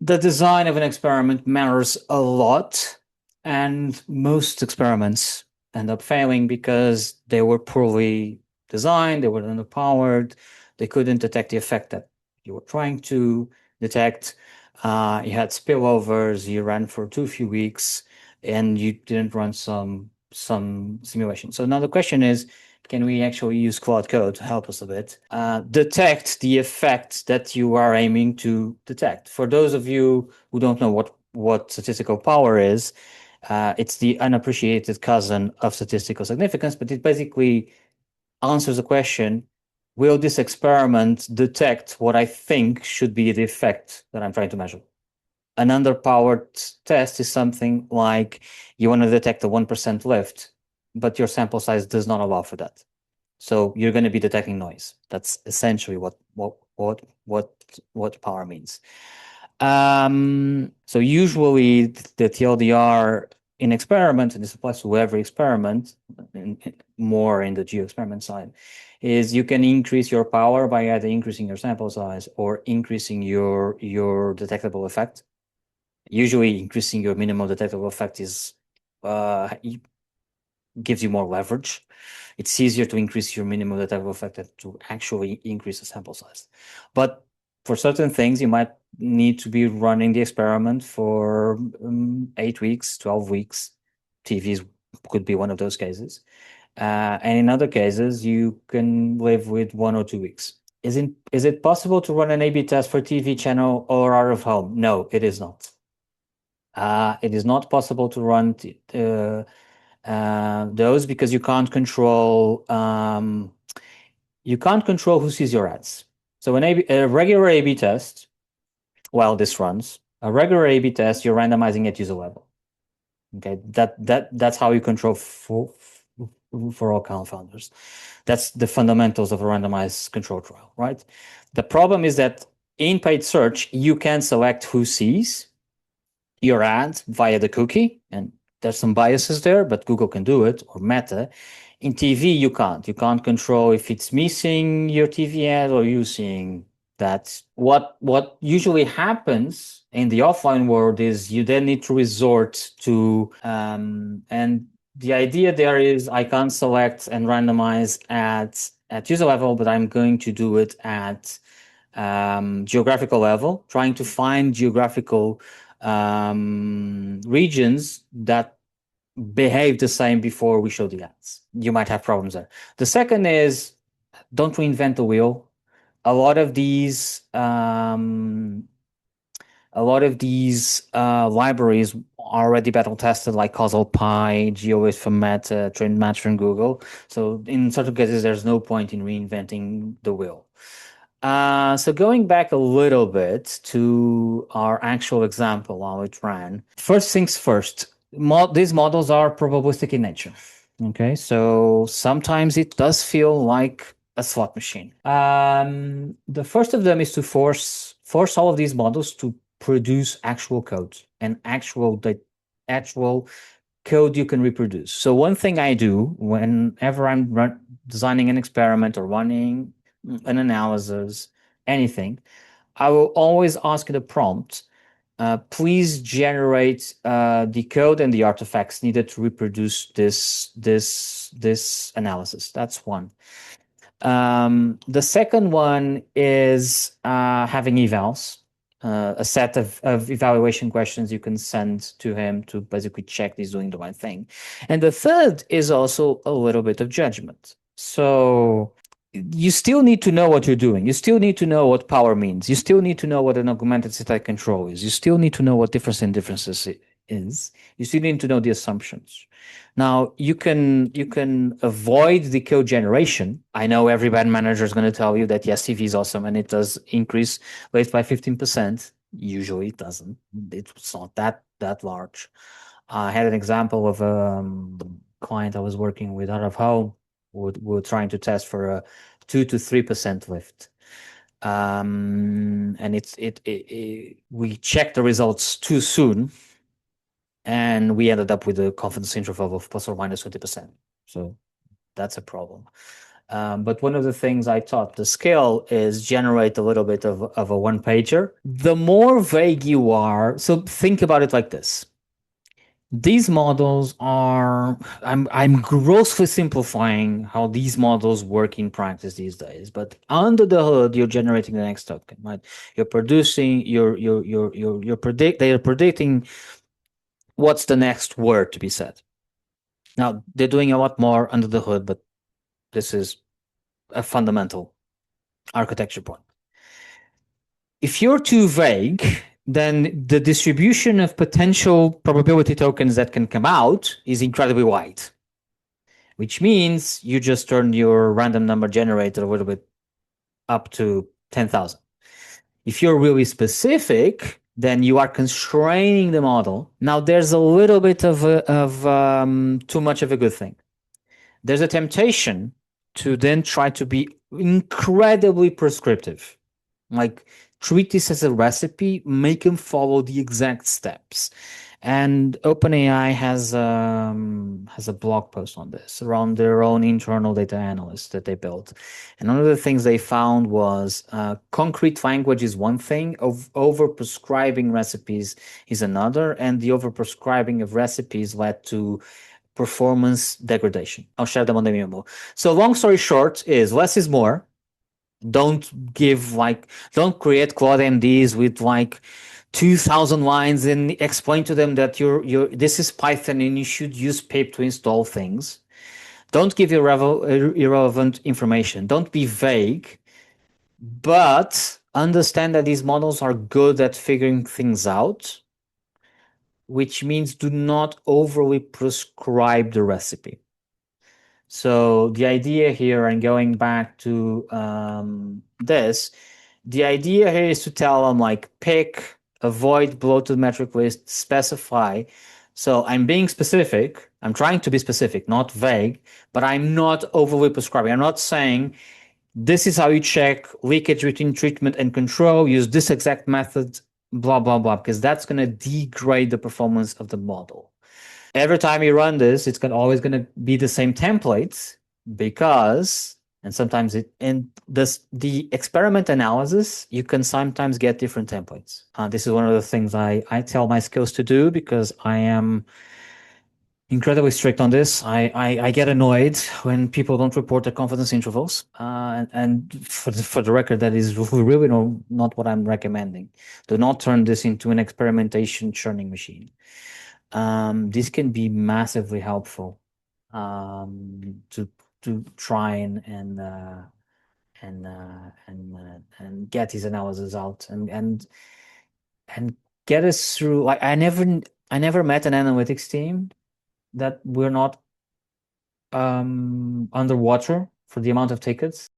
The design of an experiment matters a lot, and most experiments end up failing because they were poorly designed, they were underpowered, they couldn't detect the effect that you were trying to detect. You had spillovers, you ran for too few weeks, and you didn't run some simulation. So now the question is, can we actually use Claude Code to help us a bit detect the effect that you are aiming to detect? For those of you who don't know what statistical power is, it's the unappreciated cousin of statistical significance, but it basically answers the question, will this experiment detect what I think should be the effect that I'm trying to measure? An underpowered test is something like you want to detect a 1% lift, but your sample size does not allow for that. So you're going to be detecting noise. That's essentially what power means. So usually the TLDR in experiment, and this applies to every experiment, more in the geo-experiment side, is you can increase your power by either increasing your sample size or increasing your detectable effect. Usually increasing your minimum detectable effect is gives you more leverage. It's easier to increase your minimum detectable effect than to actually increase the sample size. But for certain things, you might need to be running the experiment for 8 weeks, 12 weeks. TVs could be one of those cases. And in other cases, you can live with 1 or 2 weeks. Is it possible to run an A/B test for TV channel or out of home? No, it is not. It is not possible to run those because you can't control who sees your ads. So a regular A/B test, while this runs, a regular A/B test, you're randomizing at user level. Okay, that's how you control for all confounders. That's the fundamentals of a randomized control trial, right? The problem is that in paid search, you can select who sees your ad via the cookie, and there's some biases there, but Google can do it, or Meta. In TV, you can't. You can't control if it's me seeing your TV ad or you seeing that. What usually happens in the offline world is you then need to resort to and the idea there is I can't select and randomize at user level, but I'm going to do it at geographical level, trying to find geographical regions that behave the same before we show the ads. You might have problems there. The second is don't reinvent the wheel. A lot of these libraries are already battle tested, like Causal Pi, geolift from Meta, Trend Match from Google. So in certain cases, there's no point in reinventing the wheel. So going back a little bit to our actual example while it ran, first things first, these models are probabilistic in nature. Okay, so sometimes it does feel like a slot machine. The first of them is to force all of these models to produce actual code and actual code you can reproduce. So one thing I do whenever I'm designing an experiment or running an analysis, anything, I will always ask the prompt, please generate the code and the artifacts needed to reproduce this analysis. That's one. The second one is having evals, a set of evaluation questions you can send to him to basically check he's doing the right thing. And the third is also a little bit of judgment. So you still need to know what you're doing. You still need to know what power means. You still need to know what an augmented state control is. You still need to know what difference in differences is. You still need to know the assumptions. Now you can avoid the code generation. I know every bad manager is going to tell you that yes, CV is awesome and it does increase rate by 15%. Usually it doesn't. It's not that large. I had an example of a client I was working with out of home. We're trying to test for a 2 to 3% lift. And we checked the results too soon, and we ended up with a confidence interval of plus or minus 20%. So that's a problem. But one of the things I taught the skill is generate a little bit of a one pager. The more vague you are, so think about it like this. These models are, I'm grossly simplifying how these models work in practice these days, but under the hood, you're generating the next token, right? You're producing, they are predicting what's the next word to be said. Now, they're doing a lot more under the hood, but this is a fundamental architecture point. If you're too vague, then the distribution of potential probability tokens that can come out is incredibly wide, which means you just turn your random number generator a little bit up to 10,000. If you're really specific, then you are constraining the model. Now, there's a little bit of too much of a good thing. There's a temptation to then try to be incredibly prescriptive. Like, treat this as a recipe, make them follow the exact steps. And OpenAI has a blog post on this around their own internal data analysts that they built. And one of the things they found was concrete language is one thing, over prescribing recipes is another, and the over prescribing of recipes led to performance degradation. I'll share them on the memo. So long story short is less is more. Don't create Claude MDs with like 2,000 lines and explain to them that this is Python and you should use pip to install things. Don't give irrelevant information. Don't be vague, but understand that these models are good at figuring things out, which means do not overly prescribe the recipe. So the idea here, and going back to this, the idea here is to tell them like pick, avoid bloated metric list, specify. So I'm being specific. I'm trying to be specific, not vague, but I'm not overly prescribing. I'm not saying this is how you check leakage between treatment and control. Use this exact method, blah, blah, blah, because that's going to degrade the performance of the model. Every time you run this, it's always going to be the same templates because, and sometimes the experiment analysis, you can sometimes get different templates. This is one of the things I tell my skills to do because I am incredibly strict on this. I get annoyed when people don't report their confidence intervals. And for the record, that is really not what I'm recommending. Do not turn this into an experimentation churning machine. This can be massively helpful to try and get these analyses out and get us through. Like I never met an analytics team that we're not underwater for the amount of tickets